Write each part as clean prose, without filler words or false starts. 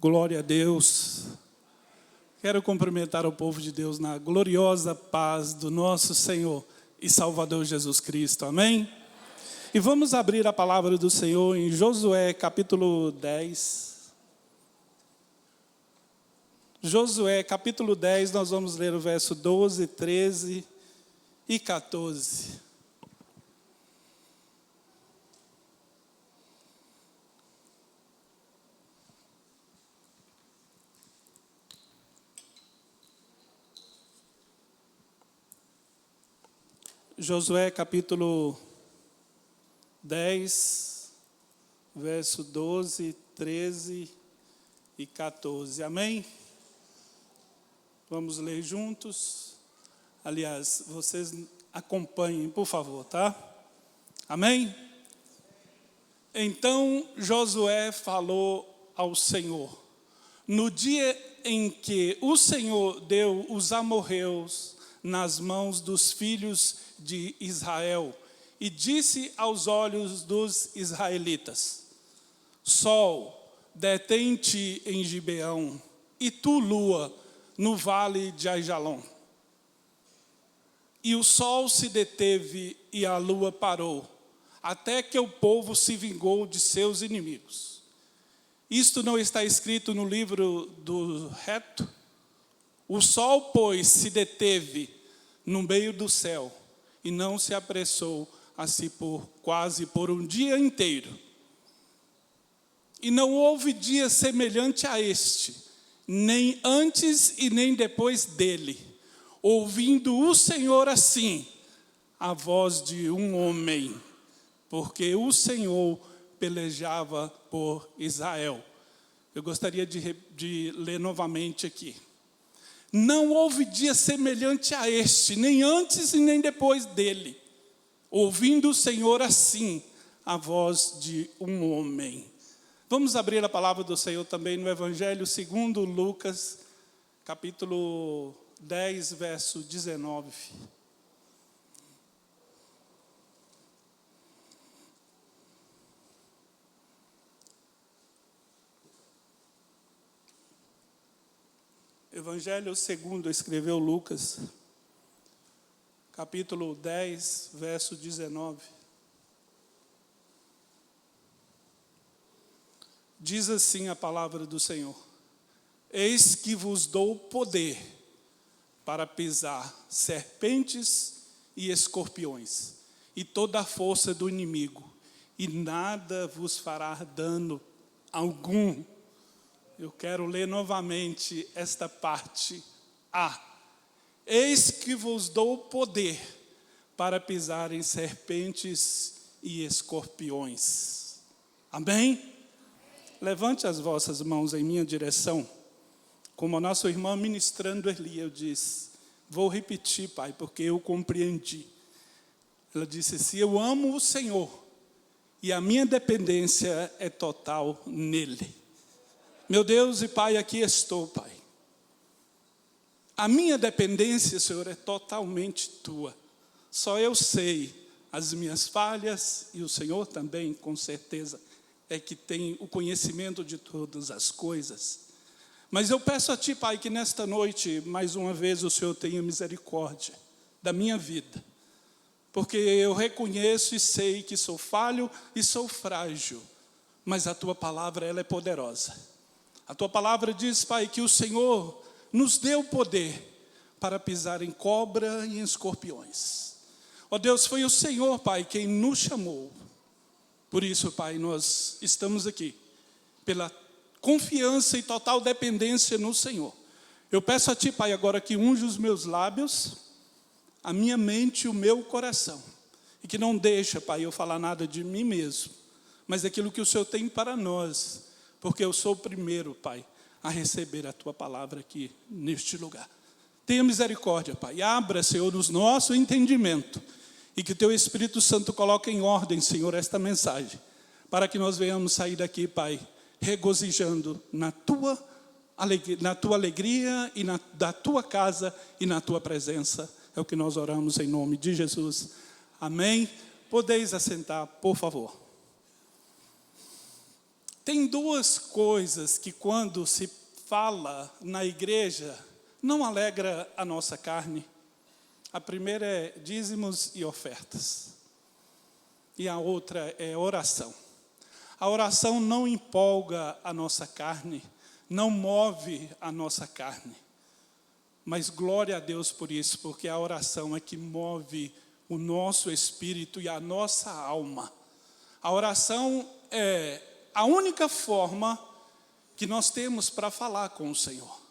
Glória a Deus. Quero cumprimentar o povo de Deus na gloriosa paz do nosso Senhor e Salvador Jesus Cristo. Amém? E vamos abrir a palavra do Senhor em Josué capítulo 10. Josué capítulo 10, nós vamos ler o verso 12, 13 e 14. Josué capítulo 10, verso 12, 13 e 14. Amém? Vamos ler juntos. Aliás, vocês acompanhem, por favor, tá? Amém? Então Josué falou ao Senhor: no dia em que o Senhor deu os amorreus nas mãos dos filhos de Israel, e disse aos olhos dos israelitas: Sol, detém-te em Gibeão, e tu, lua, no vale de Aijalon. E o sol se deteve e a lua parou, até que o povo se vingou de seus inimigos. Isto não está escrito no livro do reto? O sol, pois, se deteve no meio do céu, e não se apressou a se pôr quase por um dia inteiro. E não houve dia semelhante a este, nem antes e nem depois dele, ouvindo o Senhor assim, a voz de um homem, porque o Senhor pelejava por Israel. Eu gostaria de ler novamente aqui. Não houve dia semelhante a este, nem antes e nem depois dele, ouvindo o Senhor assim, a voz de um homem. Vamos abrir a palavra do Senhor também no Evangelho segundo Lucas, capítulo 10, verso 19. Evangelho segundo escreveu Lucas, capítulo 10, verso 19. Diz assim a palavra do Senhor: eis que vos dou poder para pisar serpentes e escorpiões, e toda a força do inimigo, e nada vos fará dano algum. Eu quero ler novamente esta parte A. Eis que vos dou poder para pisar em serpentes e escorpiões. Amém? Levante as vossas mãos em minha direção. Como a nossa irmã ministrando Eli, eu disse, vou repetir, Pai, porque eu compreendi. Ela disse assim: eu amo o Senhor e a minha dependência é total nele. Meu Deus e Pai, aqui estou, Pai. A minha dependência, Senhor, é totalmente tua. Só eu sei as minhas falhas, e o Senhor também, com certeza, é que tem o conhecimento de todas as coisas. Mas eu peço a Ti, Pai, que nesta noite, mais uma vez, o Senhor tenha misericórdia da minha vida. Porque eu reconheço e sei que sou falho e sou frágil, mas a Tua palavra, ela é poderosa. A Tua palavra diz, Pai, que o Senhor nos deu poder para pisar em cobra e em escorpiões. Ó Deus, foi o Senhor, Pai, quem nos chamou. Por isso, Pai, nós estamos aqui, pela confiança e total dependência no Senhor. Eu peço a Ti, Pai, agora que unge os meus lábios, a minha mente e o meu coração. E que não deixa, Pai, eu falar nada de mim mesmo, mas daquilo que o Senhor tem para nós. Porque eu sou o primeiro, Pai, a receber a Tua palavra aqui neste lugar. Tenha misericórdia, Pai. Abra, Senhor, nos nosso entendimento. E que Teu Espírito Santo coloque em ordem, Senhor, esta mensagem. Para que nós venhamos sair daqui, Pai, regozijando na Tua alegria e da Tua casa e na Tua presença. É o que nós oramos em nome de Jesus. Amém? Podeis assentar, por favor. Tem duas coisas que quando se fala na igreja, não alegra a nossa carne. A primeira é dízimos e ofertas. E a outra é oração. A oração não empolga a nossa carne, não move a nossa carne. Mas glória a Deus por isso, porque a oração é que move o nosso espírito e a nossa alma. A oração é a única forma que nós temos para falar com o Senhor.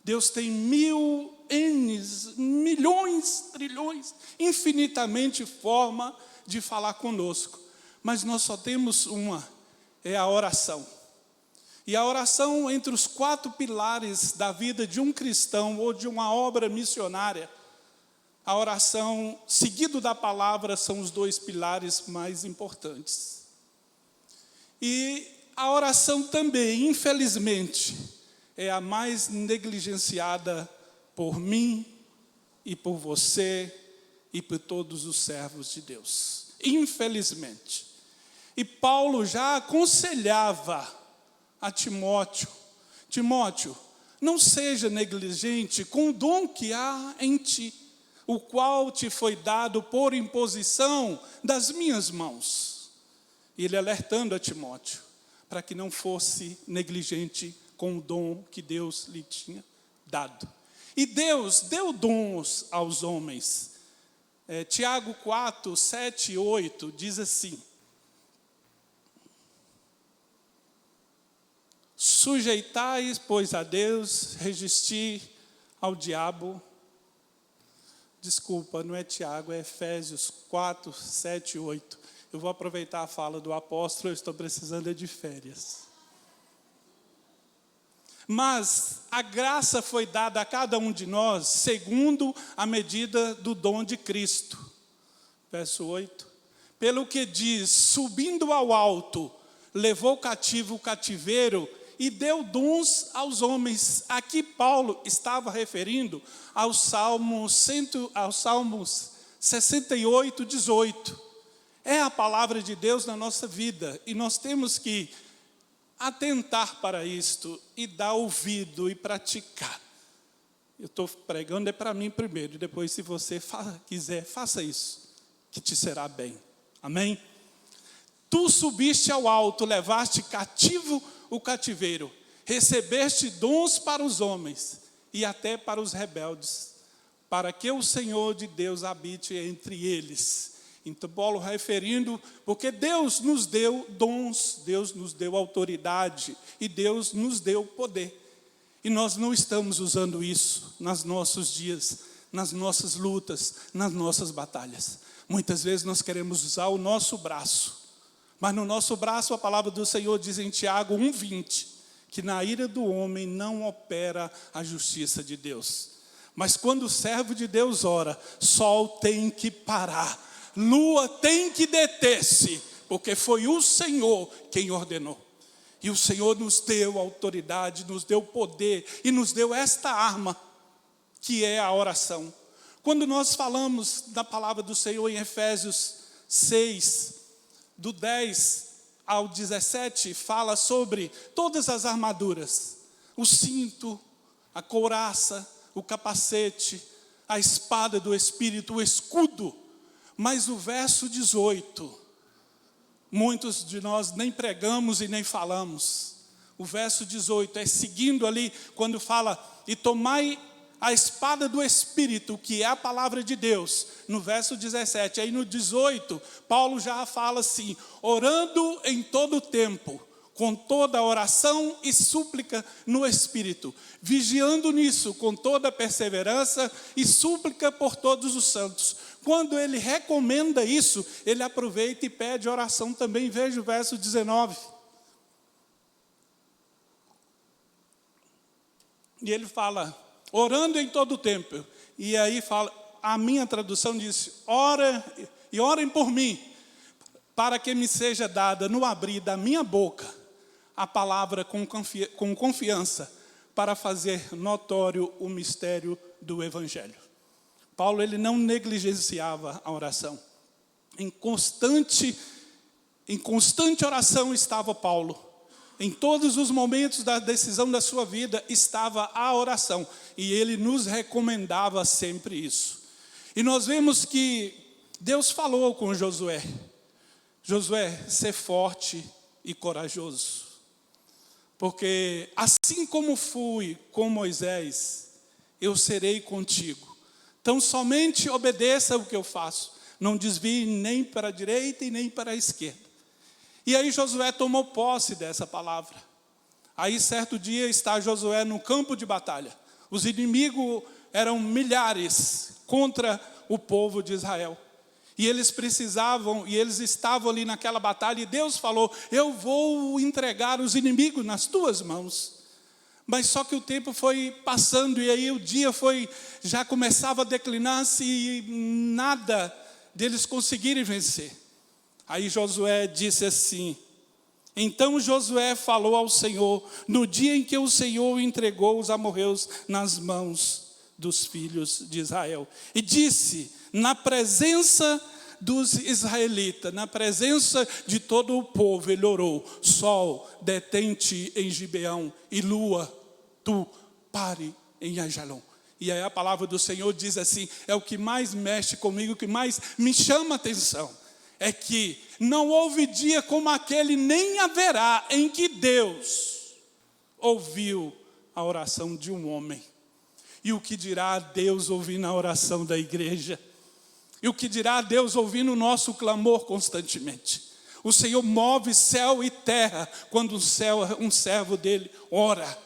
Deus tem milhões, trilhões, infinitamente forma de falar conosco. Mas nós só temos uma, é a oração. E a oração, entre os 4 pilares da vida de um cristão ou de uma obra missionária, a oração, seguido da palavra, são os 2 pilares mais importantes. E a oração também, infelizmente, é a mais negligenciada por mim e por você e por todos os servos de Deus. Infelizmente. E Paulo já aconselhava a Timóteo: Timóteo, não seja negligente com o dom que há em ti, o qual te foi dado por imposição das minhas mãos. E ele alertando a Timóteo, para que não fosse negligente com o dom que Deus lhe tinha dado. E Deus deu dons aos homens. Tiago 4, 7 e 8 diz assim: sujeitai, pois, a Deus, resisti ao diabo. Desculpa, não é Tiago, é Efésios 4, 7 e 8. Eu vou aproveitar a fala do apóstolo, eu estou precisando de férias. Mas a graça foi dada a cada um de nós, segundo a medida do dom de Cristo. Verso 8. Pelo que diz, subindo ao alto, levou cativo o cativeiro e deu dons aos homens. Aqui Paulo estava referindo aos Salmos 68, 18. É a palavra de Deus na nossa vida, e nós temos que atentar para isto, e dar ouvido e praticar. Eu estou pregando é para mim primeiro, e depois, se você quiser, faça isso, que te será bem. Amém? Tu subiste ao alto, levaste cativo o cativeiro, recebeste dons para os homens, e até para os rebeldes, para que o Senhor de Deus habite entre eles. Então, Paulo referindo, porque Deus nos deu dons, Deus nos deu autoridade e Deus nos deu poder. E nós não estamos usando isso nos nossos dias, nas nossas lutas, nas nossas batalhas. Muitas vezes nós queremos usar o nosso braço, mas no nosso braço a palavra do Senhor diz em Tiago 1,20, que na ira do homem não opera a justiça de Deus. Mas quando o servo de Deus ora, sol tem que parar, lua tem que deter-se, porque foi o Senhor quem ordenou. E o Senhor nos deu autoridade, nos deu poder e nos deu esta arma, que é a oração. Quando nós falamos da palavra do Senhor em Efésios 6, do 10 ao 17, fala sobre todas as armaduras: o cinto, a couraça, o capacete, a espada do Espírito, o escudo. Mas o verso 18, muitos de nós nem pregamos e nem falamos. O verso 18 é seguindo ali, quando fala: e tomai a espada do Espírito, que é a palavra de Deus. No verso 17, aí no 18, Paulo já fala assim: orando em todo o tempo, com toda oração e súplica no Espírito, vigiando nisso com toda perseverança e súplica por todos os santos. Quando ele recomenda isso, ele aproveita e pede oração também. Veja o verso 19. E ele fala: orando em todo o tempo. E aí fala, a minha tradução diz: orem por mim, para que me seja dada no abrir da minha boca a palavra com confiança, para fazer notório o mistério do Evangelho. Paulo, ele não negligenciava a oração. Em constante oração estava Paulo. Em todos os momentos da decisão da sua vida estava a oração. E ele nos recomendava sempre isso. E nós vemos que Deus falou com Josué. Josué, ser forte e corajoso. Porque assim como fui com Moisés, eu serei contigo. Então somente obedeça o que eu faço. Não desvie nem para a direita e nem para a esquerda. E aí Josué tomou posse dessa palavra. Aí certo dia está Josué no campo de batalha. Os inimigos eram milhares contra o povo de Israel. E eles precisavam, e eles estavam ali naquela batalha. E Deus falou, eu vou entregar os inimigos nas tuas mãos. Mas só que o tempo foi passando. E aí o dia já começava a declinar-se. E nada deles conseguirem vencer. Aí Josué disse assim, então Josué falou ao Senhor, no dia em que o Senhor entregou os amorreus nas mãos dos filhos de Israel. E disse, na presença dos israelitas, na presença de todo o povo, ele orou, sol, detente em Gibeão, e lua, tu, pare em Ajalon. E aí a palavra do Senhor diz assim, é o que mais mexe comigo, o que mais me chama a atenção. É que não houve dia como aquele, nem haverá, em que Deus ouviu a oração de um homem. E o que dirá Deus ouvindo a oração da igreja? E o que dirá Deus ouvindo o nosso clamor constantemente? O Senhor move céu e terra quando um servo dele ora.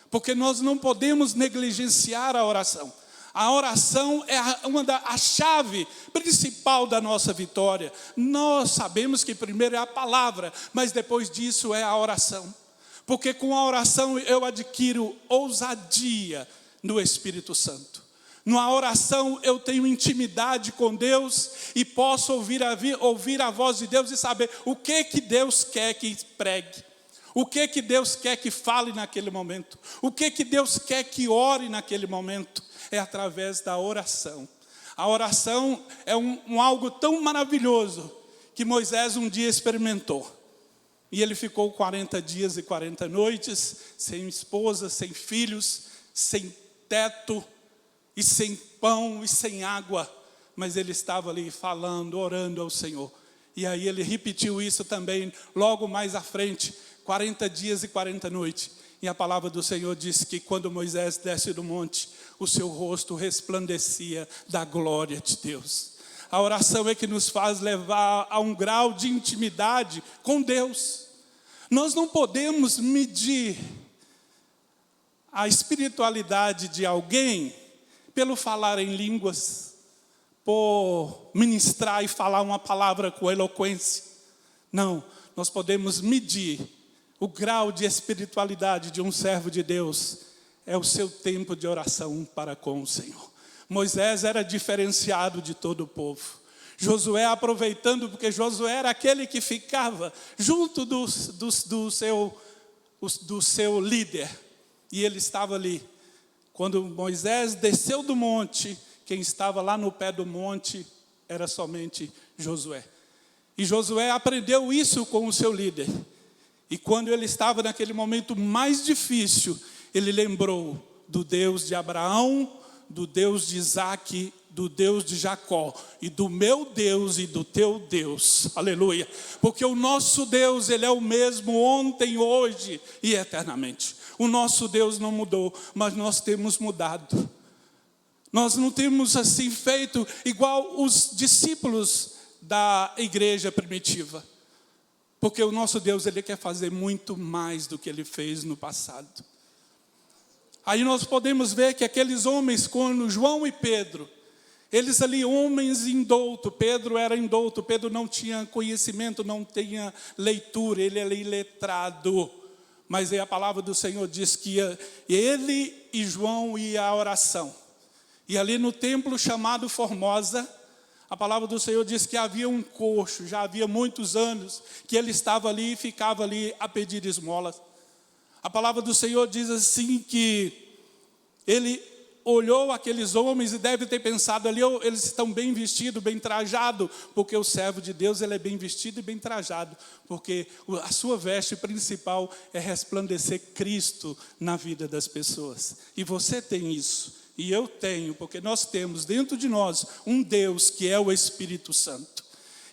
Porque nós não podemos negligenciar a oração. A oração é a chave principal da nossa vitória. Nós sabemos que primeiro é a palavra, mas depois disso é a oração. Porque com a oração eu adquiro ousadia no Espírito Santo. Na oração eu tenho intimidade com Deus e posso ouvir a voz de Deus e saber o que Deus quer que pregue. O que Deus quer que fale naquele momento. O que Deus quer que ore naquele momento. É através da oração. A oração é algo tão maravilhoso que Moisés um dia experimentou. E ele ficou 40 dias e 40 noites, sem esposa, sem filhos, sem teto, e sem pão e sem água. Mas ele estava ali falando, orando ao Senhor. E aí ele repetiu isso também logo mais à frente, 40 dias e 40 noites. E a palavra do Senhor diz que quando Moisés desce do monte, o seu rosto resplandecia da glória de Deus. A oração é que nos faz levar a um grau de intimidade com Deus. Nós não podemos medir a espiritualidade de alguém pelo falar em línguas, por ministrar e falar uma palavra com eloquência. Não, nós podemos medir o grau de espiritualidade de um servo de Deus é o seu tempo de oração para com o Senhor. Moisés era diferenciado de todo o povo. Josué aproveitando, porque Josué era aquele que ficava junto do seu líder. E ele estava ali. Quando Moisés desceu do monte, quem estava lá no pé do monte era somente Josué. E Josué aprendeu isso com o seu líder. E quando ele estava naquele momento mais difícil, ele lembrou do Deus de Abraão, do Deus de Isaac, do Deus de Jacó, e do meu Deus e do teu Deus. Aleluia. Porque o nosso Deus, Ele é o mesmo ontem, hoje e eternamente. O nosso Deus não mudou, mas nós temos mudado. Nós não temos assim feito igual os discípulos da igreja primitiva. Porque o nosso Deus, Ele quer fazer muito mais do que Ele fez no passado. Aí nós podemos ver que aqueles homens, como João e Pedro, eles ali, homens indoutos, Pedro era indouto, Pedro não tinha conhecimento, não tinha leitura, ele era iletrado. Mas aí a palavra do Senhor diz que ele e João iam à oração. E ali no templo chamado Formosa, a palavra do Senhor diz que havia um coxo, já havia muitos anos, que ele estava ali e ficava ali a pedir esmolas. A palavra do Senhor diz assim que ele olhou aqueles homens e deve ter pensado ali, eles estão bem vestidos, bem trajados, porque o servo de Deus, ele é bem vestido e bem trajado, porque a sua veste principal é resplandecer Cristo na vida das pessoas. E você tem isso, e eu tenho, porque nós temos dentro de nós um Deus que é o Espírito Santo.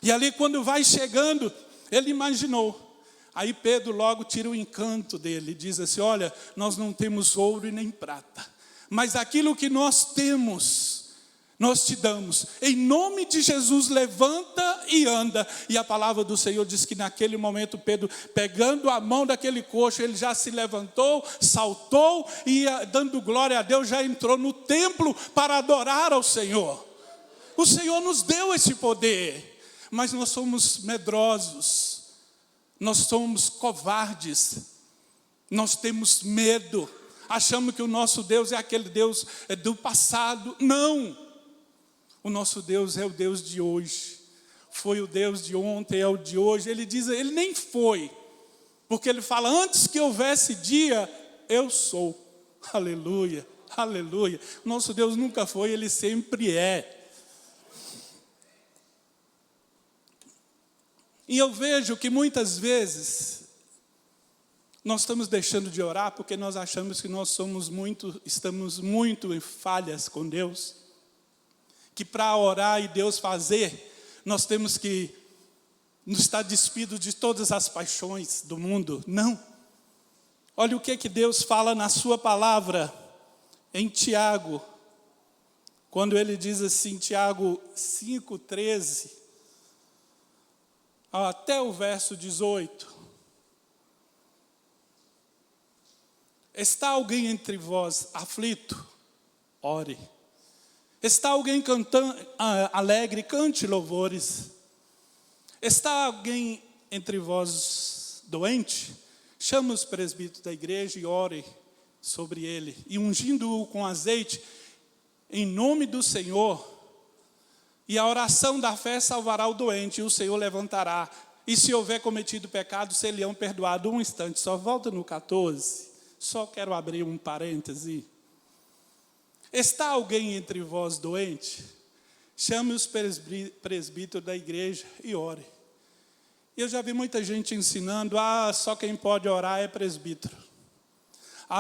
E ali quando vai chegando, ele imaginou. Aí Pedro logo tira o encanto dele, diz assim, olha, nós não temos ouro e nem prata, mas aquilo que nós temos, nós te damos. Em nome de Jesus, levanta e anda. E a palavra do Senhor diz que naquele momento Pedro, pegando a mão daquele coxo, ele já se levantou, saltou e dando glória a Deus, já entrou no templo para adorar ao Senhor. O Senhor nos deu esse poder, mas nós somos medrosos, nós somos covardes, nós temos medo. Achamos que o nosso Deus é aquele Deus do passado. Não! O nosso Deus é o Deus de hoje. Foi o Deus de ontem, é o de hoje. Ele diz, ele nem foi. Porque ele fala, antes que houvesse dia, eu sou. Aleluia, aleluia. Nosso Deus nunca foi, ele sempre é. E eu vejo que muitas vezes nós estamos deixando de orar porque nós achamos que nós estamos muito em falhas com Deus. Que para orar e Deus fazer, nós temos que nos estar despidos de todas as paixões do mundo. Não. Olha o que Deus fala na sua palavra, em Tiago. Quando ele diz assim, Tiago 5,13, até o verso 18. Está alguém entre vós aflito? Ore. Está alguém cantando alegre? Cante louvores. Está alguém entre vós doente? Chame os presbíteros da igreja e ore sobre ele. E ungindo-o com azeite, em nome do Senhor. E a oração da fé salvará o doente, e o Senhor levantará. E se houver cometido pecado, serão perdoado. Um instante, só volta no 14. Só quero abrir um parêntese. Está alguém entre vós doente? Chame os presbíteros da igreja e ore. Eu já vi muita gente ensinando, só quem pode orar é presbítero.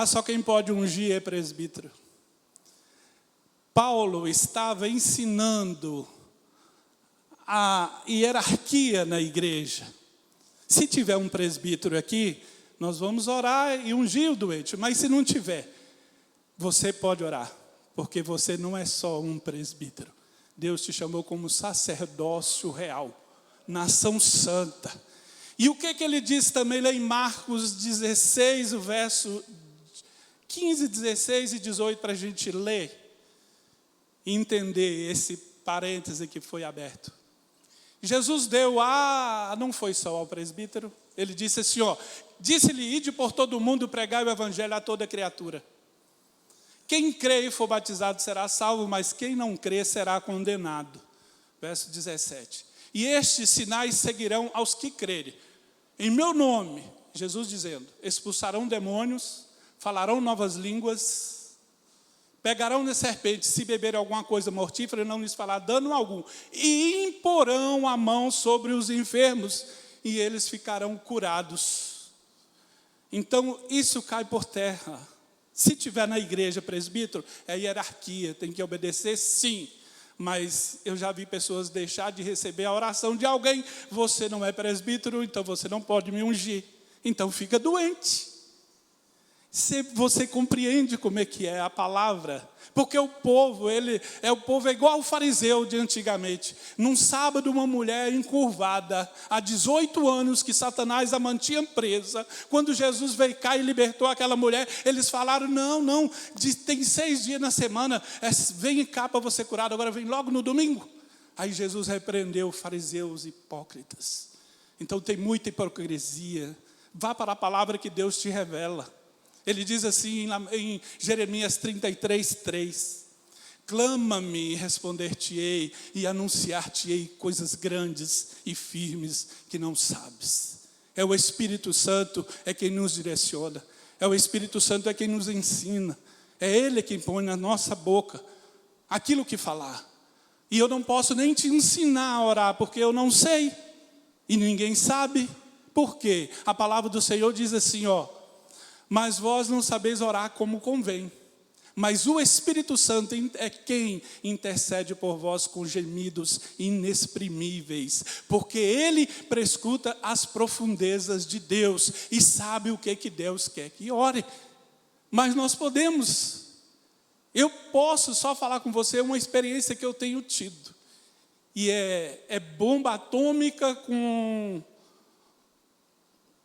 Só quem pode ungir é presbítero. Paulo estava ensinando a hierarquia na igreja. Se tiver um presbítero aqui, nós vamos orar e ungir o doente. Mas se não tiver, você pode orar. Porque você não é só um presbítero. Deus te chamou como sacerdócio real. Nação santa. E o que ele diz também lá em Marcos 16, o verso 15, 16 e 18, para a gente ler e entender esse parêntese que foi aberto. Jesus deu, não foi só ao presbítero, ele disse assim, disse-lhe, ide por todo o mundo pregar o evangelho a toda criatura. Quem crê e for batizado será salvo, mas quem não crê será condenado. Verso 17. E estes sinais seguirão aos que crerem. Em meu nome, Jesus dizendo, expulsarão demônios, falarão novas línguas, pegarão na serpente, se beberem alguma coisa mortífera, não lhes fará dano algum. E imporão a mão sobre os enfermos, e eles ficarão curados. Então, isso cai por terra. Se tiver na igreja presbítero, é hierarquia, tem que obedecer sim. Mas eu já vi pessoas deixar de receber a oração de alguém. Você não é presbítero, então você não pode me ungir. Então fica doente. Você compreende como é que é a palavra? Porque o povo é igual ao fariseu de antigamente. Num sábado, uma mulher encurvada, há 18 anos que Satanás a mantinha presa. Quando Jesus veio cá e libertou aquela mulher, eles falaram, não, tem 6 dias na semana, vem cá para você curado, agora vem logo no domingo. Aí Jesus repreendeu fariseus hipócritas. Então tem muita hipocrisia. Vá para a palavra que Deus te revela. Ele diz assim em Jeremias 33:3. Clama-me e responder-te-ei, e anunciar-te-ei coisas grandes e firmes que não sabes. É o Espírito Santo é quem nos direciona. É o Espírito Santo é quem nos ensina. É Ele quem põe na nossa boca aquilo que falar. E eu não posso nem te ensinar a orar, porque eu não sei. E ninguém sabe. Por quê? A palavra do Senhor diz assim, mas vós não sabeis orar como convém. Mas o Espírito Santo é quem intercede por vós com gemidos inexprimíveis. Porque Ele prescuta as profundezas de Deus e sabe o que Deus quer que ore. Mas nós podemos. Eu posso só falar com você uma experiência que eu tenho tido. E é bomba atômica com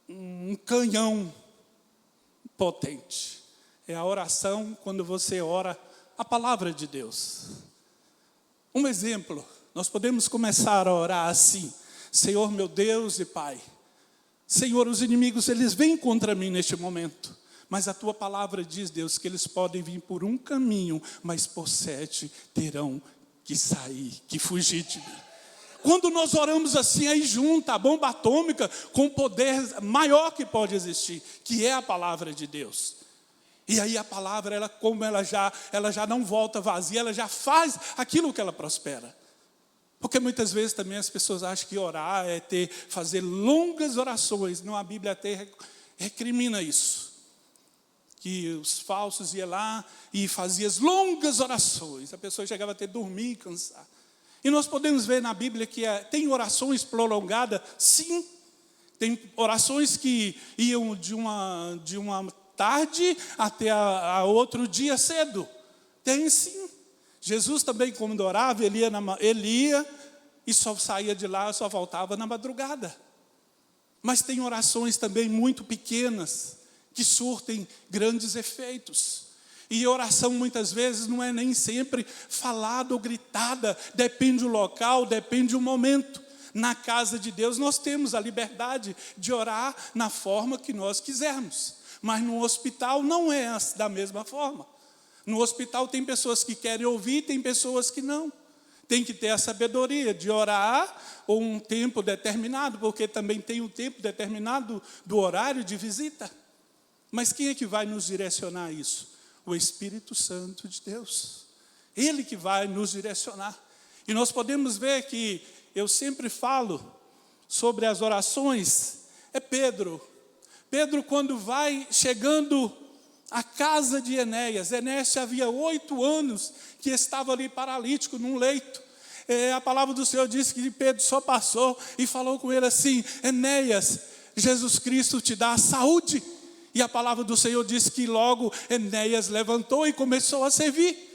um canhão potente. É a oração quando você ora a palavra de Deus. Um exemplo, nós podemos começar a orar assim: Senhor meu Deus e Pai, Senhor, os inimigos eles vêm contra mim neste momento, mas a Tua palavra diz, Deus, que eles podem vir por um caminho, mas por 7 terão que sair, que fugir de mim. Quando nós oramos assim, aí junta a bomba atômica com o poder maior que pode existir, que é a palavra de Deus. E aí a palavra, como ela já não volta vazia, ela já faz aquilo que ela prospera. Porque muitas vezes também as pessoas acham que orar é fazer longas orações. Não, a Bíblia até recrimina isso. Que os falsos iam lá e faziam as longas orações. A pessoa chegava até dormir e cansar. E nós podemos ver na Bíblia que tem orações prolongadas, sim. Tem orações que iam de uma tarde até a outro dia cedo. Tem sim. Jesus também, quando orava, ele ia e só saía de lá, só voltava na madrugada. Mas tem orações também muito pequenas, que surtem grandes efeitos. E oração muitas vezes não é nem sempre falada ou gritada, depende do local, depende do momento. Na casa de Deus nós temos a liberdade de orar na forma que nós quisermos. Mas no hospital não é da mesma forma. No hospital tem pessoas que querem ouvir, tem pessoas que não. Tem que ter a sabedoria de orar ou um tempo determinado, porque também tem um tempo determinado do horário de visita. Mas quem é que vai nos direcionar a isso? O Espírito Santo de Deus. Ele que vai nos direcionar. E nós podemos ver que eu sempre falo sobre as orações, é Pedro. Pedro, quando vai chegando à casa de Enéas, Enéas havia 8 anos que estava ali paralítico num leito. A palavra do Senhor diz que Pedro só passou e falou com ele assim: Enéas, Jesus Cristo te dá saúde. E a palavra do Senhor diz que logo Enéas levantou e começou a servir.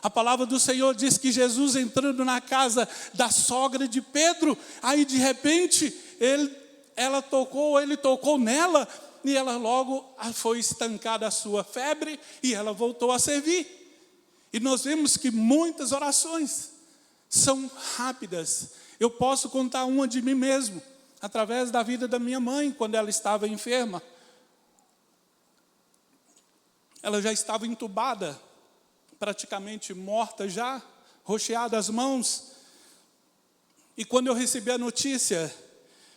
A palavra do Senhor diz que Jesus entrando na casa da sogra de Pedro, aí de repente ele tocou nela e ela logo foi estancada a sua febre e ela voltou a servir. E nós vemos que muitas orações são rápidas. Eu posso contar uma de mim mesmo, através da vida da minha mãe, quando ela estava enferma. Ela já estava entubada, praticamente morta já, roxeada as mãos. E quando eu recebi a notícia,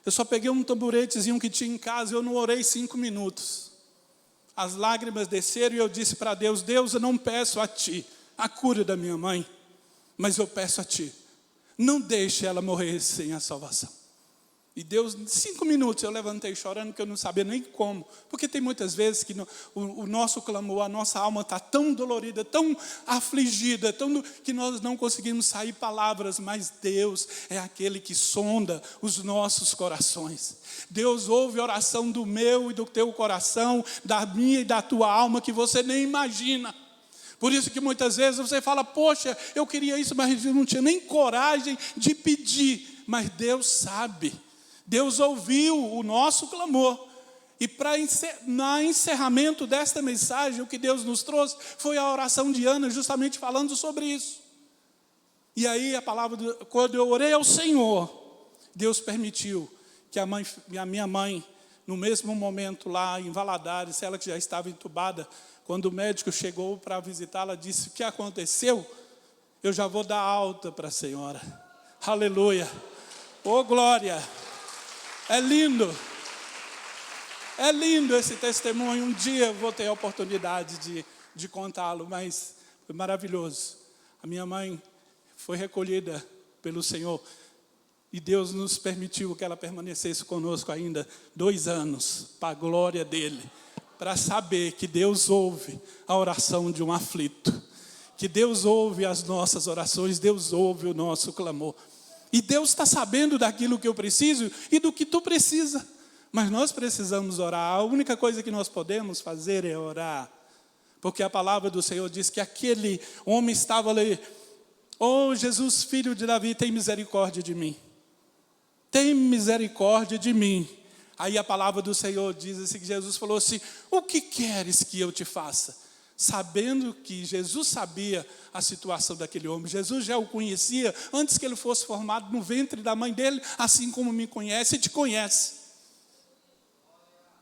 eu só peguei um tamburetezinho que tinha em casa e eu não orei 5 minutos. As lágrimas desceram e eu disse para Deus: Deus, eu não peço a Ti a cura da minha mãe, mas eu peço a Ti, não deixe ela morrer sem a salvação. E Deus, em 5 minutos eu levantei chorando, que eu não sabia nem como. Porque tem muitas vezes que o nosso clamor, a nossa alma está tão dolorida, tão afligida, que nós não conseguimos sair palavras. Mas Deus é aquele que sonda os nossos corações. Deus ouve a oração do meu e do teu coração, da minha e da tua alma, que você nem imagina. Por isso que muitas vezes você fala: poxa, eu queria isso, mas eu não tinha nem coragem de pedir. Mas Deus sabe. Deus ouviu o nosso clamor. E no encerramento desta mensagem, o que Deus nos trouxe foi a oração de Ana, justamente falando sobre isso. E aí quando eu orei ao Senhor, Deus permitiu que a minha mãe, no mesmo momento lá em Valadares, ela que já estava entubada, quando o médico chegou para visitá-la, disse: o que aconteceu? Eu já vou dar alta para a senhora. Aleluia. Oh, glória. É lindo esse testemunho. Um dia eu vou ter a oportunidade de de contá-lo, mas foi maravilhoso. A minha mãe foi recolhida pelo Senhor e Deus nos permitiu que ela permanecesse conosco ainda 2 anos, para a glória dele, para saber que Deus ouve a oração de um aflito, que Deus ouve as nossas orações, Deus ouve o nosso clamor. E Deus está sabendo daquilo que eu preciso e do que tu precisa. Mas nós precisamos orar. A única coisa que nós podemos fazer é orar. Porque a palavra do Senhor diz que aquele homem estava ali. Oh, Jesus, filho de Davi, tem misericórdia de mim. Tem misericórdia de mim. Aí a palavra do Senhor diz assim, que Jesus falou assim, o que queres que eu te faça? Sabendo que Jesus sabia a situação daquele homem. Jesus já o conhecia antes que ele fosse formado no ventre da mãe dele, assim como me conhece e te conhece.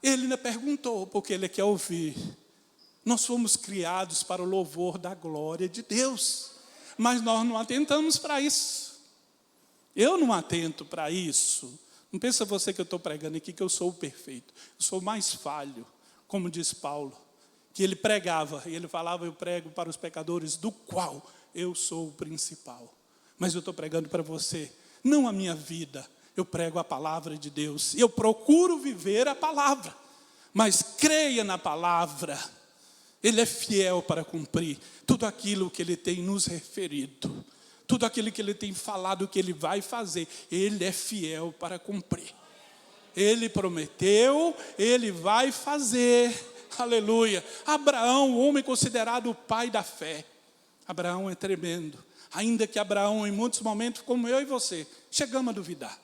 Ele ainda perguntou, porque ele quer ouvir. Nós fomos criados para o louvor da glória de Deus, mas nós não atentamos para isso. Eu não atento para isso. Não pensa você que eu estou pregando aqui que eu sou o perfeito. Eu sou o mais falho, como diz Paulo. Que ele pregava, e ele falava, eu prego para os pecadores, do qual eu sou o principal. Mas eu estou pregando para você, não a minha vida, eu prego a palavra de Deus, e eu procuro viver a palavra, mas creia na palavra, Ele é fiel para cumprir tudo aquilo que Ele tem nos referido, tudo aquilo que Ele tem falado que Ele vai fazer, Ele é fiel para cumprir. Ele prometeu, Ele vai fazer. Aleluia. Abraão, o homem considerado o pai da fé. Abraão é tremendo. Ainda que Abraão, em muitos momentos, como eu e você, chegamos a duvidar.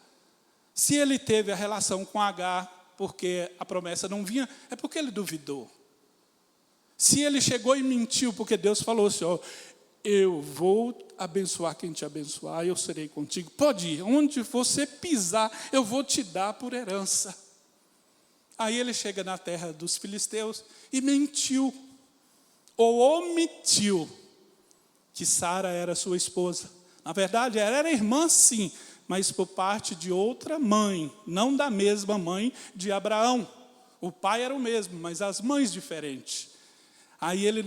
Se ele teve a relação com Agar, porque a promessa não vinha, é porque ele duvidou. Se ele chegou e mentiu, porque Deus falou assim, ó, eu vou abençoar quem te abençoar, eu serei contigo. Pode ir, onde você pisar, eu vou te dar por herança. Aí ele chega na terra dos filisteus e mentiu, ou omitiu, que Sara era sua esposa. Na verdade, ela era irmã sim, mas por parte de outra mãe, não da mesma mãe de Abraão. O pai era o mesmo, mas as mães diferentes. Aí ele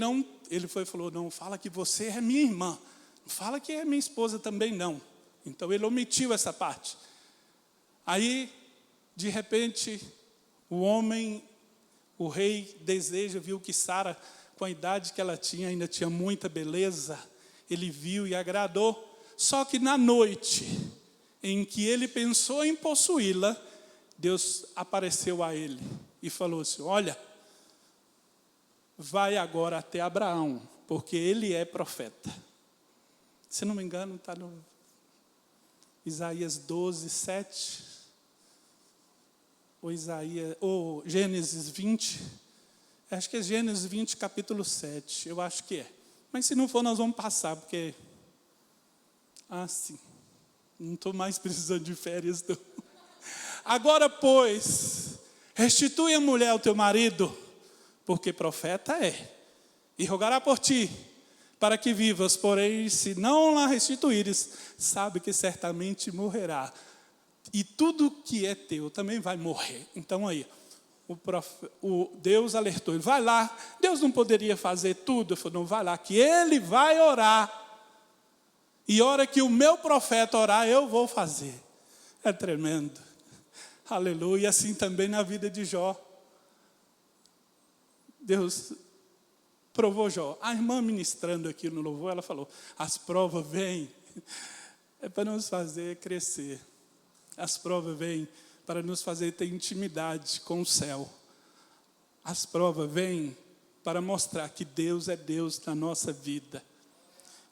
falou, não, fala que você é minha irmã, não fala que é minha esposa também não. Então ele omitiu essa parte. Aí, de repente, o rei viu que Sara, com a idade que ela tinha, ainda tinha muita beleza. Ele viu e agradou. Só que na noite em que ele pensou em possuí-la, Deus apareceu a ele e falou assim, olha, vai agora até Abraão, porque ele é profeta. Se não me engano, está no Isaías 12, 7... ou Gênesis 20, acho que é Gênesis 20, capítulo 7, eu acho que é. Mas se não for, nós vamos passar, porque, sim, não estou mais precisando de férias, não. Agora, pois, restitui a mulher ao teu marido, porque profeta é, e rogará por ti, para que vivas, porém, se não la restituíres, sabe que certamente morrerá. E tudo que é teu também vai morrer. Então aí, o Deus alertou ele, vai lá. Deus não poderia fazer tudo. Ele falou, não, vai lá, que ele vai orar. E hora que o meu profeta orar, eu vou fazer. É tremendo. Aleluia. E assim também na vida de Jó. Deus provou Jó. A irmã ministrando aqui no louvor, ela falou, as provas vêm, é para nos fazer crescer. As provas vêm para nos fazer ter intimidade com o céu. As provas vêm para mostrar que Deus é Deus na nossa vida.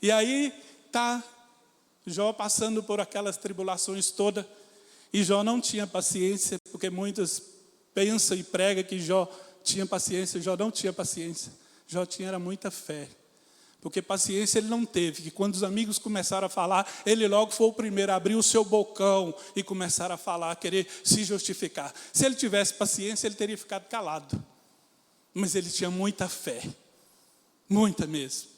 E aí está Jó passando por aquelas tribulações todas. E Jó não tinha paciência, porque muitos pensam e pregam que Jó tinha paciência. Jó não tinha paciência. Jó tinha muita fé. Porque paciência ele não teve, que quando os amigos começaram a falar, ele logo foi o primeiro a abrir o seu bocão e começaram a falar, a querer se justificar. Se ele tivesse paciência, ele teria ficado calado. Mas ele tinha muita fé, muita mesmo.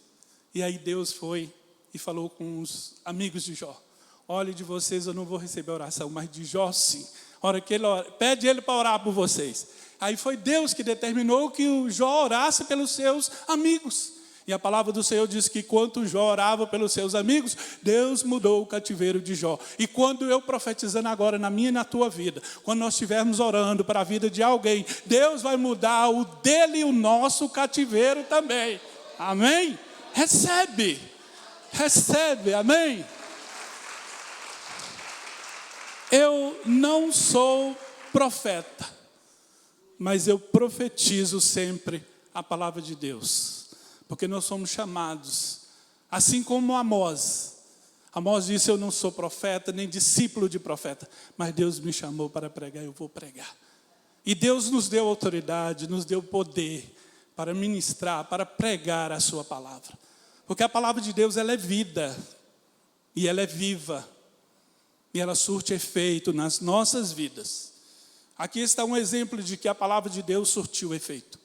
E aí Deus foi e falou com os amigos de Jó, olha, de vocês eu não vou receber oração, mas de Jó sim. A hora que ele ora, pede ele para orar por vocês. Aí foi Deus que determinou que o Jó orasse pelos seus amigos. E a palavra do Senhor diz que enquanto Jó orava pelos seus amigos, Deus mudou o cativeiro de Jó. E quando eu profetizando agora na minha e na tua vida, quando nós estivermos orando para a vida de alguém, Deus vai mudar o dele e o nosso cativeiro também. Amém? Recebe, amém? Eu não sou profeta, mas eu profetizo sempre a palavra de Deus. Porque nós somos chamados, assim como Amós. Amós disse, eu não sou profeta, nem discípulo de profeta, mas Deus me chamou para pregar, eu vou pregar. E Deus nos deu autoridade, nos deu poder para ministrar, para pregar a sua palavra. Porque a palavra de Deus, ela é vida, e ela é viva, e ela surte efeito nas nossas vidas. Aqui está um exemplo de que a palavra de Deus surtiu efeito.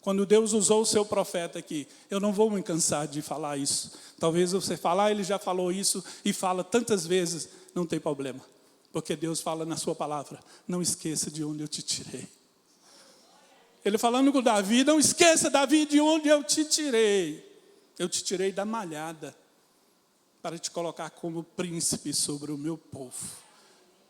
Quando Deus usou o seu profeta aqui, eu não vou me cansar de falar isso. Talvez você falar, ele já falou isso e fala tantas vezes, não tem problema. Porque Deus fala na sua palavra, não esqueça de onde eu te tirei. Ele falando com Davi, não esqueça, Davi, de onde eu te tirei. Eu te tirei da malhada para te colocar como príncipe sobre o meu povo.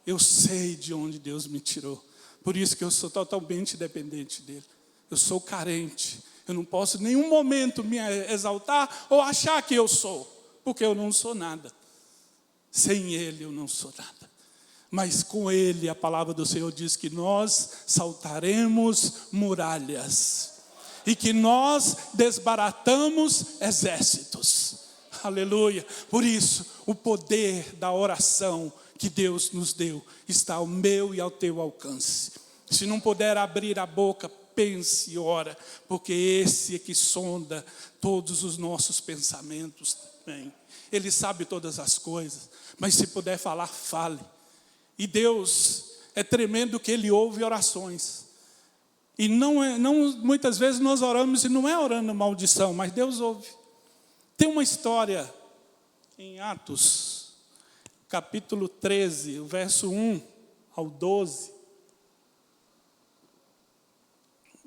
Eu sei de onde Deus me tirou. Por isso que eu sou totalmente dependente dele. Eu sou carente, eu não posso em nenhum momento me exaltar ou achar que eu sou, porque eu não sou nada. Sem ele eu não sou nada. Mas com ele a palavra do Senhor diz que nós saltaremos muralhas e que nós desbaratamos exércitos. Aleluia. Por isso, o poder da oração que Deus nos deu está ao meu e ao teu alcance. Se não puder abrir a boca, pense e ora, porque esse é que sonda todos os nossos pensamentos também. Ele sabe todas as coisas, mas se puder falar, fale. E Deus é tremendo que Ele ouve orações. E muitas vezes nós oramos e não é orando maldição, mas Deus ouve. Tem uma história em Atos, capítulo 13, o verso 1 ao 12.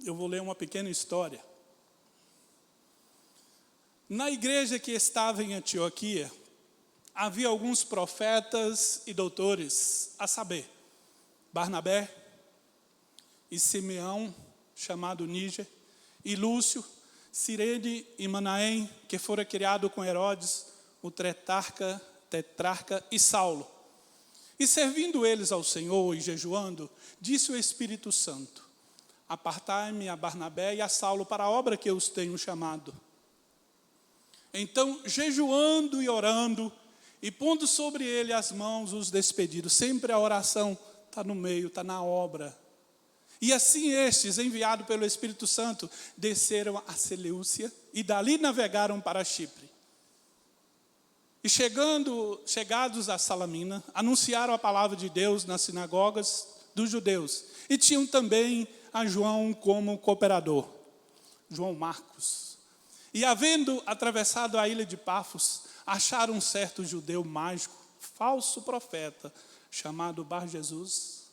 Eu vou ler uma pequena história. Na igreja que estava em Antioquia, havia alguns profetas e doutores, a saber, Barnabé e Simeão, chamado Níger, e Lúcio, Cirene e Manaém, que fora criado com Herodes, o tetrarca e Saulo. E servindo eles ao Senhor e jejuando, disse o Espírito Santo, apartai-me a Barnabé e a Saulo para a obra que eu os tenho chamado. Então, jejuando e orando, e pondo sobre ele as mãos, os despediram. Sempre a oração está no meio, está na obra. E assim estes, enviados pelo Espírito Santo, desceram a Seleucia e dali navegaram para Chipre. E chegados a Salamina, anunciaram a palavra de Deus nas sinagogas dos judeus. E tinham também a João como cooperador, João Marcos. E havendo atravessado a ilha de Pafos, acharam um certo judeu mágico, falso profeta, chamado Bar-Jesus,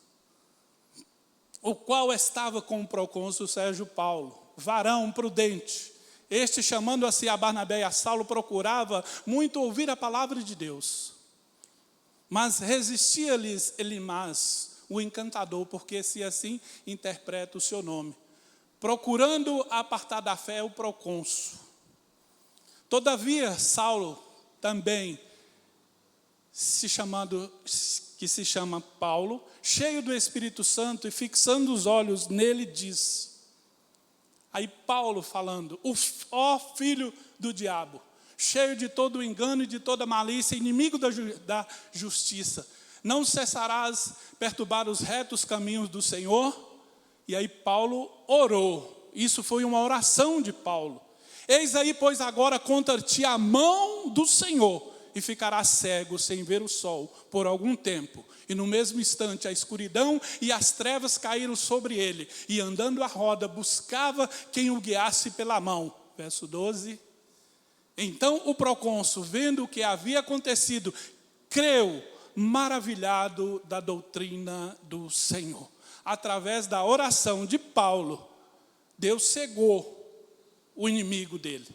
o qual estava com o procônsul Sérgio Paulo, varão prudente. Este, chamando-se a Barnabé e a Saulo, procurava muito ouvir a palavra de Deus. Mas resistia-lhes Elimas, o encantador, porque se assim interpreta o seu nome, procurando apartar da fé o procônsul. Todavia, Saulo também, que se chama Paulo, cheio do Espírito Santo e fixando os olhos nele, disse. Aí Paulo falando, ó filho do diabo, cheio de todo o engano e de toda malícia, inimigo da justiça, não cessarás perturbar os retos caminhos do Senhor? E aí Paulo orou, isso foi uma oração de Paulo. Eis aí, pois agora contra ti a mão do Senhor, e ficará cego sem ver o sol por algum tempo. E no mesmo instante a escuridão e as trevas caíram sobre ele, e andando à roda buscava quem o guiasse pela mão. Verso 12. Então o procônsul, vendo o que havia acontecido, creu, maravilhado da doutrina do Senhor. através da oração de Paulo, Deus cegou o inimigo dele.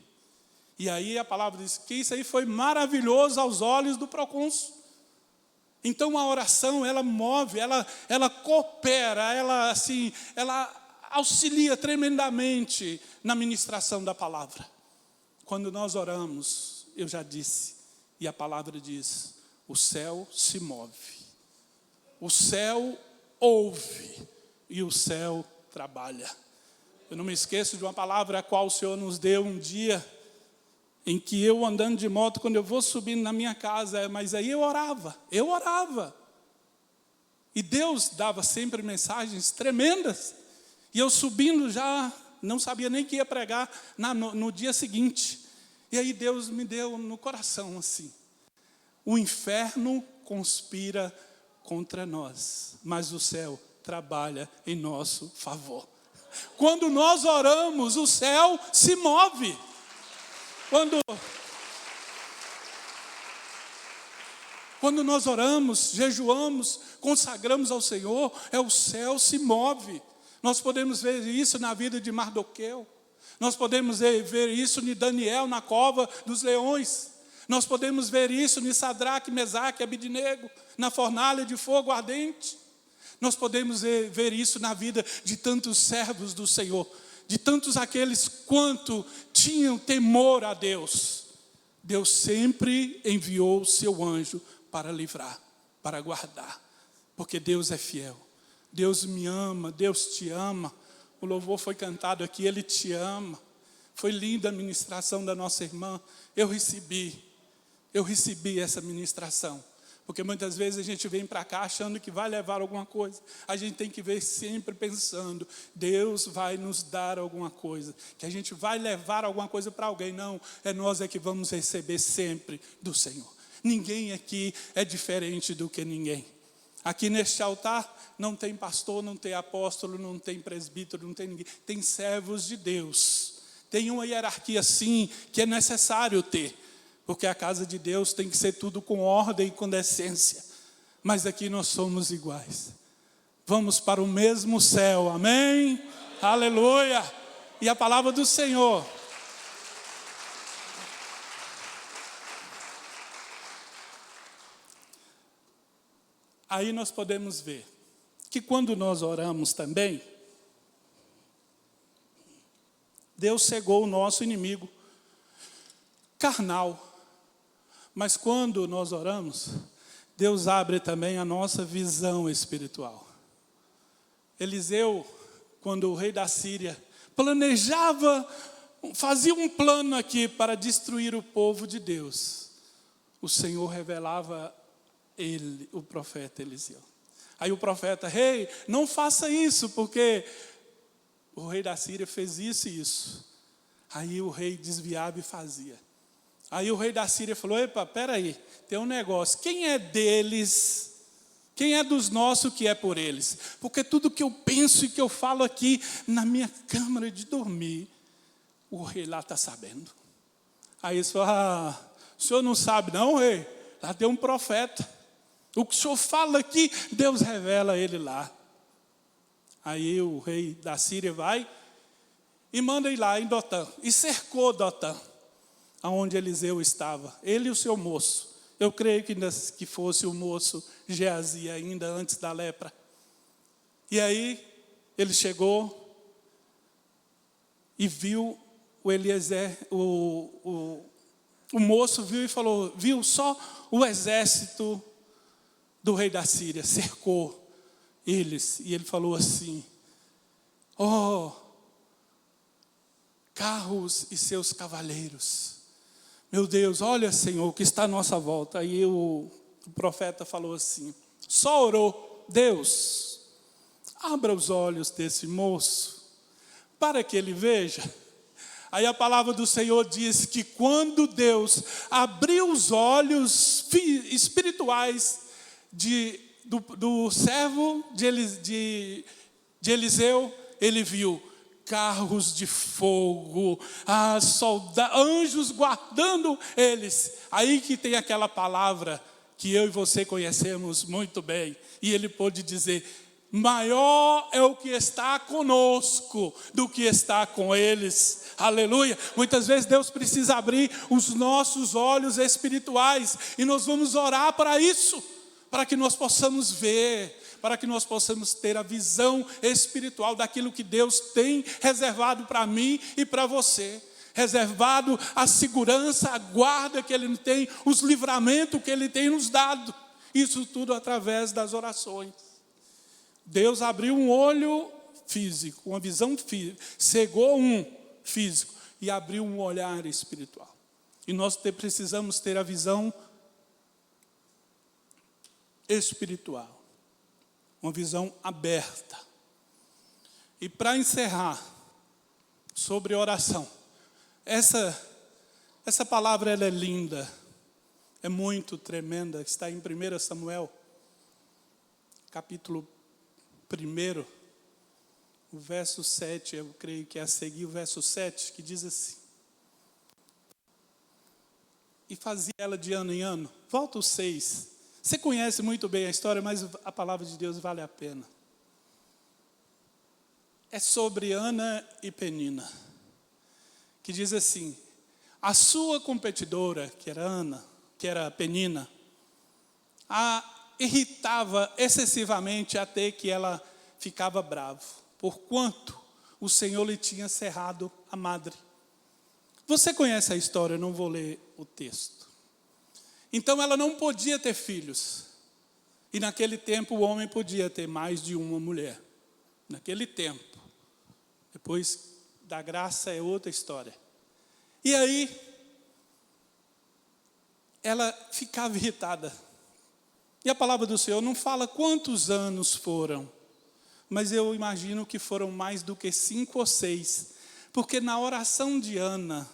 E aí a palavra diz que isso aí foi maravilhoso aos olhos do procônsul. Então a oração, ela move, ela coopera, ela auxilia tremendamente na ministração da palavra. Quando nós oramos, eu já disse, e a palavra diz, o céu se move, o céu ouve e o céu trabalha. Eu não me esqueço de uma palavra a qual o Senhor nos deu um dia, em que eu andando de moto, quando eu vou subindo na minha casa, mas aí eu orava. E Deus dava sempre mensagens tremendas. E eu subindo já, não sabia nem que ia pregar no dia seguinte. E aí Deus me deu no coração assim: o inferno conspira contra nós, mas o céu trabalha em nosso favor. Quando nós oramos, o céu se move. Quando nós oramos, jejuamos, consagramos ao Senhor, o céu se move. Nós podemos ver isso na vida de Mardoqueu. Nós podemos ver isso em Daniel, na cova dos leões. Nós podemos ver isso em Sadraque, Mesaque e Abidnego, na fornalha de fogo ardente. Nós podemos ver isso na vida de tantos servos do Senhor, de tantos aqueles quanto tinham temor a Deus. Deus sempre enviou o seu anjo para livrar, para guardar, porque Deus é fiel. Deus me ama, Deus te ama. O louvor foi cantado aqui, Ele te ama. Foi linda a ministração da nossa irmã. Eu recebi essa ministração. Porque muitas vezes a gente vem para cá achando que vai levar alguma coisa. A gente tem que ver sempre pensando, Deus vai nos dar alguma coisa. Que a gente vai levar alguma coisa para alguém. Não, nós que vamos receber sempre do Senhor. Ninguém aqui é diferente do que ninguém. Aqui neste altar não tem pastor, não tem apóstolo, não tem presbítero, não tem ninguém. Tem servos de Deus. Tem uma hierarquia sim que é necessário ter. Porque a casa de Deus tem que ser tudo com ordem e com decência. Mas aqui nós somos iguais. Vamos para o mesmo céu, amém? Aleluia! E a palavra do Senhor. Aí nós podemos ver que quando nós oramos também, Deus cegou o nosso inimigo carnal. Mas quando nós oramos, Deus abre também a nossa visão espiritual. Eliseu, quando o rei da Síria planejava, fazia um plano aqui para destruir o povo de Deus, o Senhor revelava ele, o profeta Eliseu. Aí o profeta, rei, não faça isso, porque o rei da Síria fez isso e isso. Aí o rei desviava e fazia. Aí o rei da Síria falou, epa, peraí, tem um negócio, quem é deles, quem é dos nossos que é por eles? Porque tudo que eu penso e que eu falo aqui na minha câmara de dormir, o rei lá está sabendo. Aí ele falou, o senhor não sabe não, rei? Lá tem um profeta. O que o senhor fala aqui, Deus revela ele lá. Aí o rei da Síria vai e manda ir lá em Dotã. E cercou Dotã, aonde Eliseu estava. Ele e o seu moço. Eu creio que fosse o moço Geazi ainda antes da lepra. E aí ele chegou e viu o Eliezer, o moço viu e falou, viu só o exército do rei da Síria, cercou eles. E ele falou assim, carros e seus cavaleiros. Meu Deus, olha, Senhor, o que está à nossa volta. Aí o profeta falou assim, só orou, Deus, abra os olhos desse moço, para que ele veja. Aí a palavra do Senhor diz que quando Deus abriu os olhos espirituais do servo de Eliseu, ele viu carros de fogo, anjos guardando eles. Aí que tem aquela palavra que eu e você conhecemos muito bem. E ele pôde dizer, maior é o que está conosco do que está com eles. Aleluia. Muitas vezes Deus precisa abrir os nossos olhos espirituais, e nós vamos orar para isso, para que nós possamos ver, para que nós possamos ter a visão espiritual daquilo que Deus tem reservado para mim e para você. Reservado a segurança, a guarda que Ele tem, os livramentos que Ele tem nos dado. Isso tudo através das orações. Deus abriu um olho físico, uma visão física, cegou um físico e abriu um olhar espiritual. E nós precisamos ter a visão espiritual, uma visão aberta. E para encerrar, sobre oração, essa palavra ela é linda, é muito tremenda, está em 1 Samuel, capítulo 1, o verso 7, eu creio que é a seguir o verso 7, que diz assim: e fazia ela de ano em ano. Volta o 6. Você conhece muito bem a história, mas a palavra de Deus vale a pena. É sobre Ana e Penina, que diz assim: a sua competidora, que era Ana, que era Penina, a irritava excessivamente até que ela ficava brava, porquanto o Senhor lhe tinha cerrado a madre. Você conhece a história, eu não vou ler o texto. Então ela não podia ter filhos. E naquele tempo o homem podia ter mais de uma mulher. Naquele tempo. Depois da graça é outra história. E aí, ela ficava irritada. E a palavra do Senhor não fala quantos anos foram, mas eu imagino que foram mais do que 5 ou 6. Porque na oração de Ana,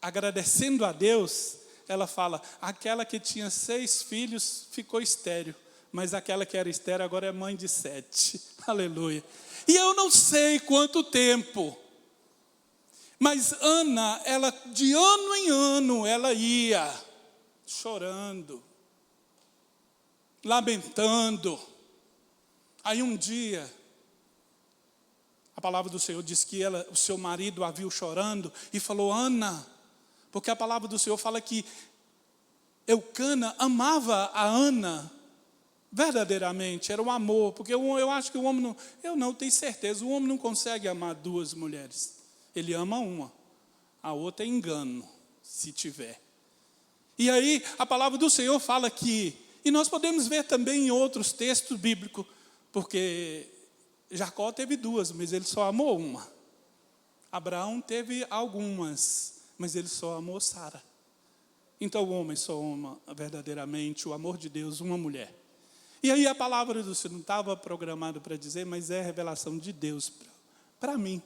agradecendo a Deus, ela fala: aquela que tinha 6 filhos ficou estéril, mas aquela que era estéril agora é mãe de 7. Aleluia. E eu não sei quanto tempo, mas Ana, ela de ano em ano, ela ia chorando, lamentando. Aí um dia, a palavra do Senhor diz que o seu marido a viu chorando e falou: Ana, porque a palavra do Senhor fala que Eucana amava a Ana verdadeiramente, era um amor, porque eu acho que o homem não, eu não tenho certeza, o homem não consegue amar 2 mulheres, ele ama uma, a outra é engano, se tiver. E aí a palavra do Senhor fala que, e nós podemos ver também em outros textos bíblicos, porque Jacó teve 2, mas ele só amou uma. Abraão teve algumas, mas ele só amou Sara. Então o homem só ama verdadeiramente o amor de Deus, uma mulher. E aí a palavra do Senhor não estava programada para dizer, mas é a revelação de Deus para mim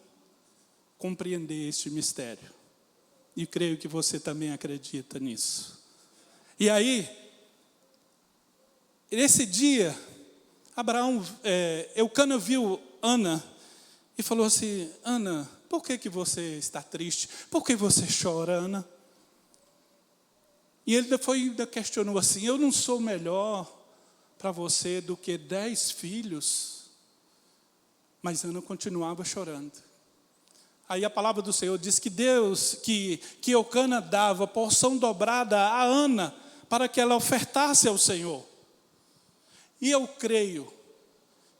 compreender este mistério. E creio que você também acredita nisso. E aí, nesse dia, Eucana viu Ana e falou assim: Ana, por que você está triste? Por que você chora, Ana? E ele ainda questionou assim: eu não sou melhor para você do que 10 filhos? Mas Ana continuava chorando. Aí a palavra do Senhor diz que que Eucana dava porção dobrada a Ana para que ela ofertasse ao Senhor. E eu creio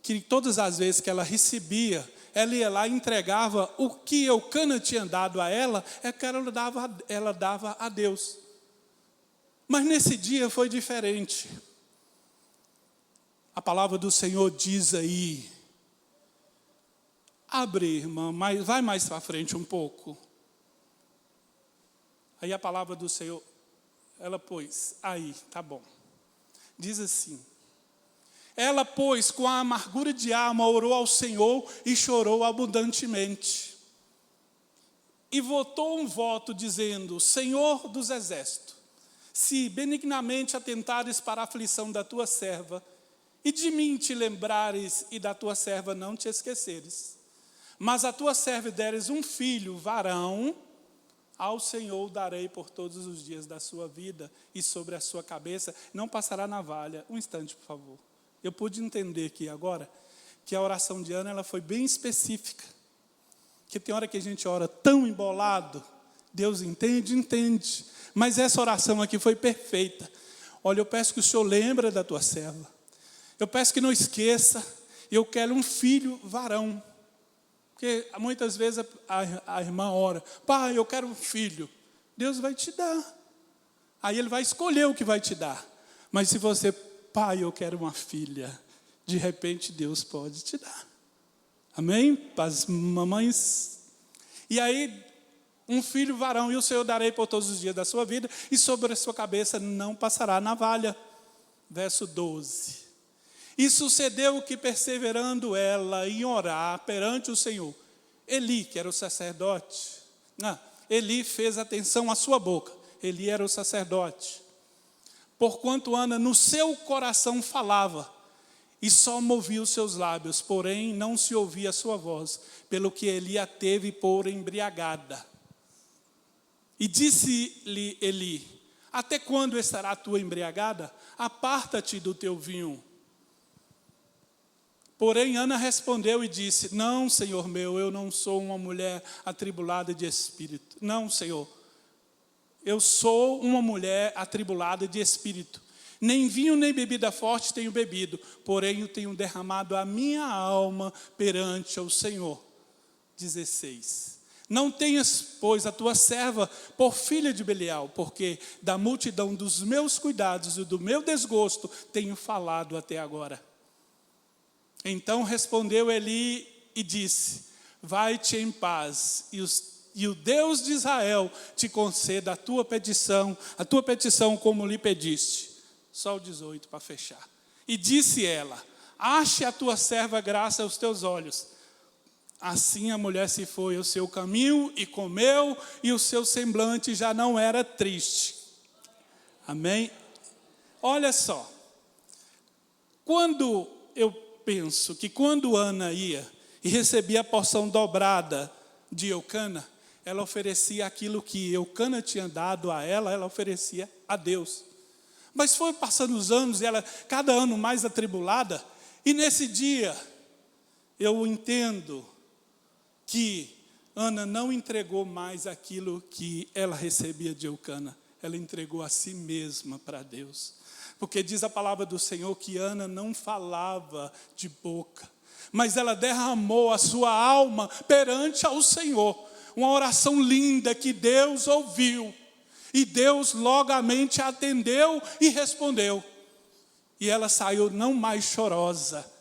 que todas as vezes que ela recebia, ela ia lá e entregava o que Eucana tinha dado a ela, é que ela dava a Deus. Mas nesse dia foi diferente. A palavra do Senhor diz aí, abre, irmã, vai mais para frente um pouco. Aí a palavra do Senhor, ela pôs, aí, tá bom. Diz assim: ela, pois, com a amargura de alma, orou ao Senhor e chorou abundantemente. E votou um voto dizendo: Senhor dos exércitos, se benignamente atentares para a aflição da tua serva, e de mim te lembrares e da tua serva não te esqueceres, mas a tua serva deres um filho, varão, ao Senhor o darei por todos os dias da sua vida, e sobre a sua cabeça não passará navalha. Um instante, por favor. eu pude entender aqui agora que a oração de Ana ela foi bem específica. Que tem hora que a gente ora tão embolado, Deus entende, entende. Mas essa oração aqui foi perfeita. Olha, eu peço que o Senhor lembre da tua serva. Eu peço que não esqueça. Eu quero um filho varão. Porque muitas vezes a irmã ora, pai, eu quero um filho. Deus vai te dar. Aí Ele vai escolher o que vai te dar. Mas se você, pai, eu quero uma filha, de repente Deus pode te dar. Amém? Para as mamães. E aí, um filho varão, e o Senhor darei por todos os dias da sua vida, e sobre a sua cabeça não passará navalha. Verso 12. E sucedeu que, perseverando ela em orar perante o Senhor, Eli, que era o sacerdote, Eli fez atenção à sua boca. Eli era o sacerdote. Porquanto Ana no seu coração falava, e só movia os seus lábios, porém não se ouvia a sua voz, pelo que Eli a teve por embriagada. E disse-lhe Eli, até quando estará a tua embriagada? Aparta-te do teu vinho. Porém Ana respondeu e disse, não, Senhor meu, eu não sou uma mulher atribulada de espírito. Não, Senhor, eu sou uma mulher atribulada de espírito. Nem vinho nem bebida forte tenho bebido, porém eu tenho derramado a minha alma perante o Senhor. 16. Não tenhas, pois, a tua serva por filha de Belial, porque da multidão dos meus cuidados e do meu desgosto tenho falado até agora. Então respondeu Eli e disse, vai-te em paz, e o Deus de Israel te conceda a tua petição como lhe pediste. Só o 18 para fechar. E disse ela, ache a tua serva graça aos teus olhos. Assim a mulher se foi ao seu caminho e comeu, e o seu semblante já não era triste. Amém? Olha só, quando eu penso que quando Ana ia e recebia a porção dobrada de Eucana, ela oferecia aquilo que Eucana tinha dado a ela oferecia a Deus. Mas foi passando os anos e ela cada ano mais atribulada, e nesse dia eu entendo que Ana não entregou mais aquilo que ela recebia de Eucana, ela entregou a si mesma para Deus. Porque diz a palavra do Senhor que Ana não falava de boca, mas ela derramou a sua alma perante ao Senhor. Uma oração linda que Deus ouviu. E Deus logamente atendeu e respondeu. E ela saiu não mais chorosa.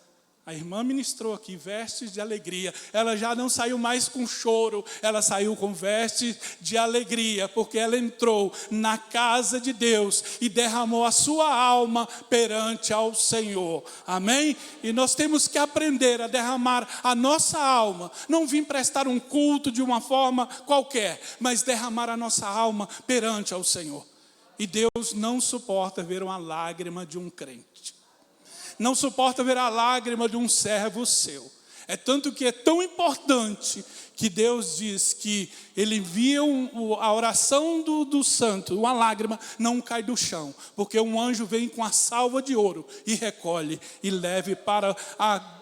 A irmã ministrou aqui vestes de alegria. Ela já não saiu mais com choro, ela saiu com vestes de alegria, porque ela entrou na casa de Deus e derramou a sua alma perante ao Senhor. Amém? E nós temos que aprender a derramar a nossa alma, não vir prestar um culto de uma forma qualquer, mas derramar a nossa alma perante ao Senhor. E Deus não suporta ver uma lágrima de um crente. Não suporta ver a lágrima de um servo seu. É tanto que é tão importante que Deus diz que Ele envia a oração do santo, uma lágrima não cai do chão, porque um anjo vem com a salva de ouro e recolhe e leve para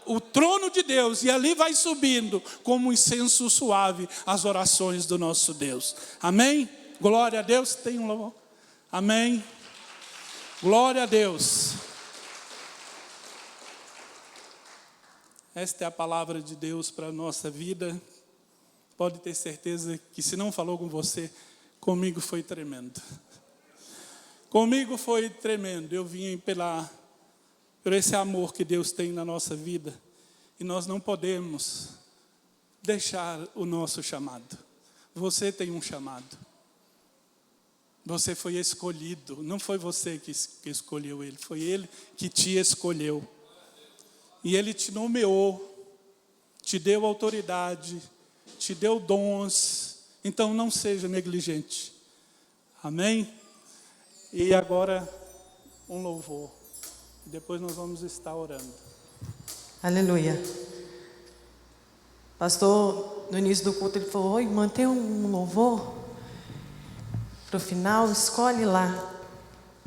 o trono de Deus, e ali vai subindo como um incenso suave as orações do nosso Deus. Amém? Glória a Deus. Tem um louvor? Amém? Glória a Deus. Esta é a palavra de Deus para a nossa vida. Pode ter certeza que se não falou com você, comigo foi tremendo. Comigo foi tremendo. Eu vim por esse amor que Deus tem na nossa vida. E nós não podemos deixar o nosso chamado. Você tem um chamado. Você foi escolhido. Não foi você que escolheu ele. Foi ele que te escolheu. E Ele te nomeou, te deu autoridade, te deu dons. Então não seja negligente. Amém? E agora um louvor. Depois nós vamos estar orando. Aleluia. Pastor, no início do culto, ele falou, oi, mantém um louvor para o final, escolhe lá.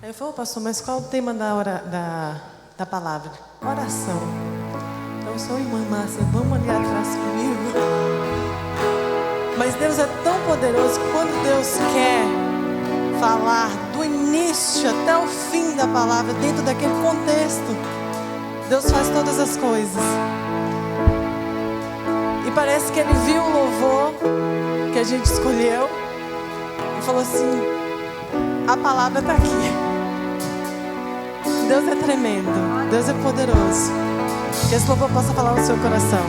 Aí eu falei, pastor, mas qual o tema da palavra? oração. Então, sou irmã Márcia, vamos ali atrás comigo. Mas Deus é tão poderoso que quando Deus quer falar do início até o fim da palavra, dentro daquele contexto, Deus faz todas as coisas. E parece que Ele viu o louvor que a gente escolheu e falou assim: a palavra está aqui. Deus é tremendo, Deus é poderoso. Que esse louvor possa falar no seu coração.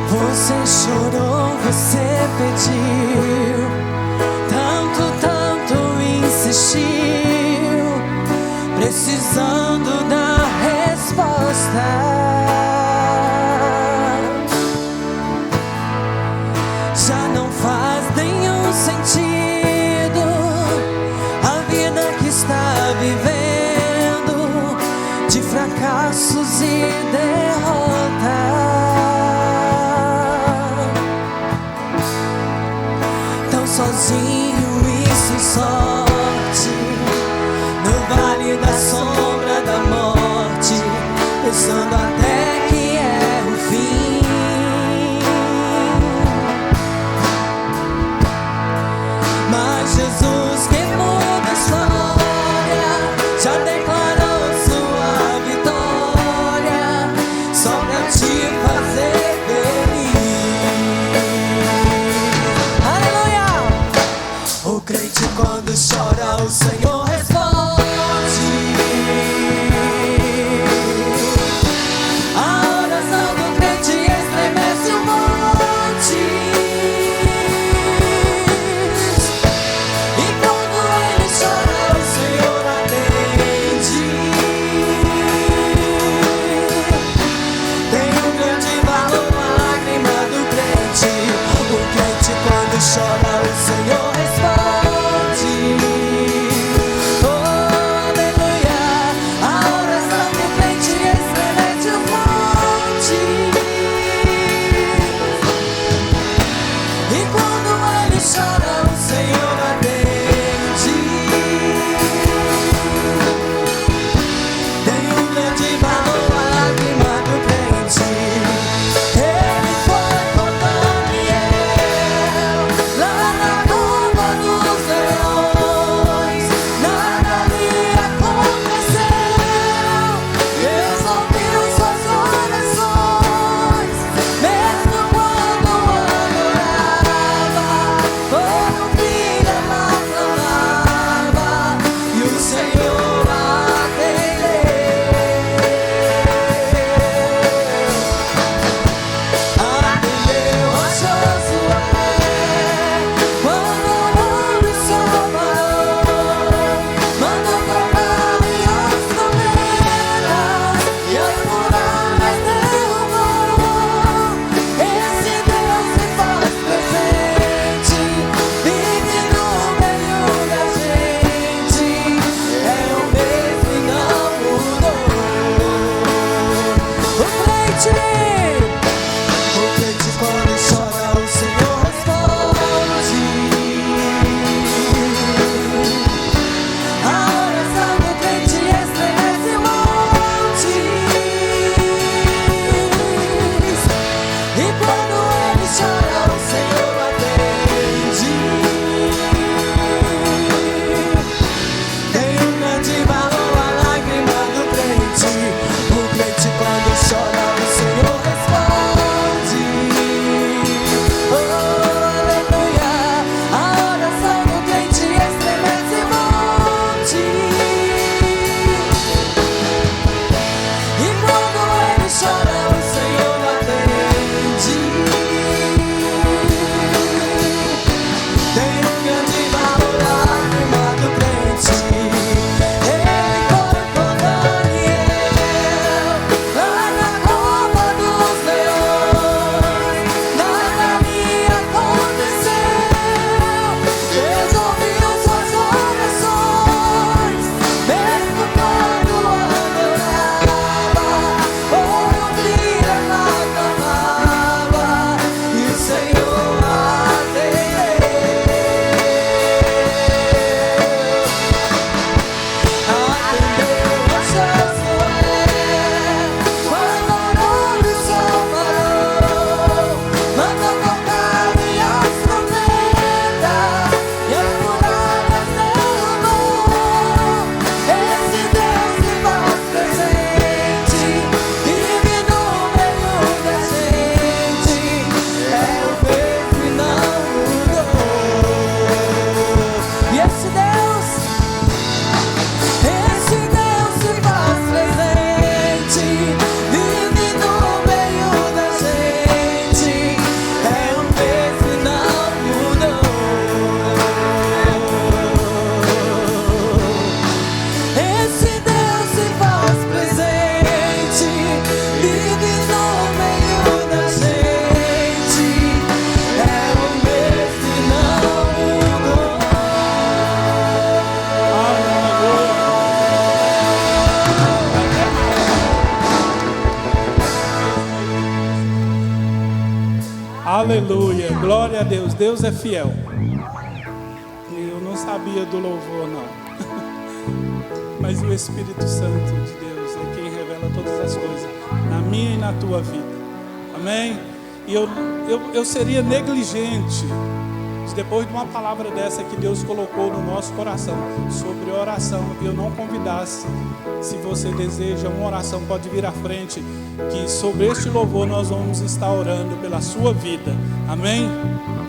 Você chorou, você pediu, tanto insistiu, precisando da resposta. Já não faz nenhum sentido a vida que está vivendo, de fracassos e derrotas. Sozinho e sem sorte, no vale da sombra da morte, pensando até que é o fim. Mas Jesus, que muda a história, já declarou sua vitória, só pra te fazer feliz. Quando chora, o Senhor responde. A oração do crente estremece um monte. E quando ele chora, o Senhor atende. Tem um grande valor a lágrima do crente. O crente quando chora, o Senhor responde. Aleluia, glória a Deus. Deus é fiel. Eu não sabia do louvor, não. Mas o Espírito Santo de Deus é quem revela todas as coisas na minha e na tua vida. Amém? E eu seria negligente de, depois de uma palavra dessa que Deus colocou no nosso coração sobre oração, eu não convidasse. Se você deseja uma oração, pode vir à frente, que sobre este louvor nós vamos estar orando pela sua vida. Amém?